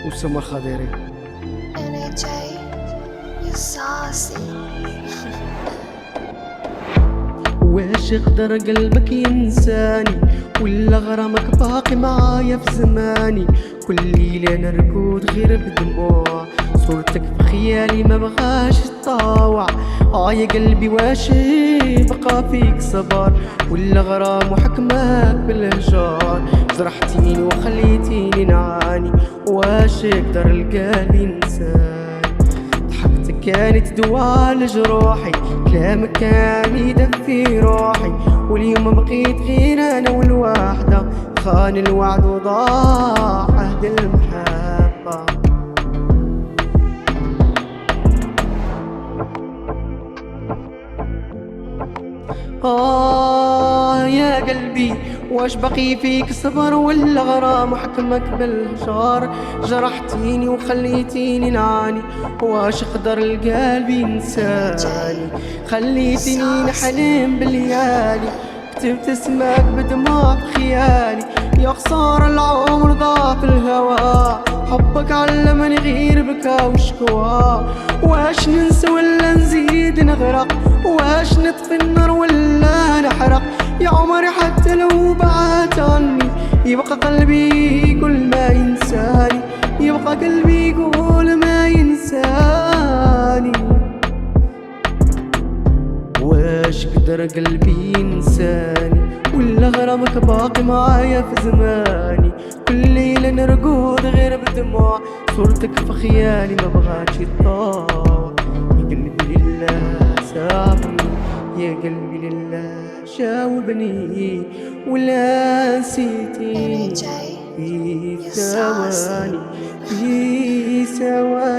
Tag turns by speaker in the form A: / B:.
A: وسمر خضيري.
B: أنا جاي يا صاصي.
A: واش يقدر قلبك ينساني ولا غرامك باقي معايا في زماني؟ كل ليلة نرقد غير بدموع صورتك في خيالي ما بغاش تطاوع. يا قلبي واش بقى فيك صبر ولا غرام وحكمك بالهجار؟ جرحتيني وخليتيني نعاني، واش يقدر القلب ينساني؟ ضحكتك كانت دواء لجروحي، كلامك كان يدفي روحي، واليوم بقيت غير انا والوحدة، خان الوعد وضاع عهد المحبة. يا قلبي واش بقي فيك صبر ولا غرام وحكمك بالهجار؟ جرحتيني وخليتيني نعاني، واش قدر القلب ينساني؟ خليتيني نحلم بالليالي، كتبت اسمك بدموع بخيالي، يا خسارة العمر ضاع في الهوى، حبك علمني غير بكا وشكوى. واش ننسى ولا نزيد نغرق؟ واش نطفي النار ولا نحرق؟ يا عمري حتى لو بعدت عني يبقى قلبي يقول ما ينساني، يبقى قلبي يقول ما ينساني. واش قدر قلبي ينساني ولا غرامك باقي معايا في زماني؟ كل ليلة نرقد غير بدموع صورتك في خيالي ما بغاش يطاوع. يا قلبي لله سامحني، يا قلبي لله جاوبني، ولا
B: أنا
A: نسيتيني
B: جاي
A: في
B: يا صاصي.
A: ثواني، في ثواني.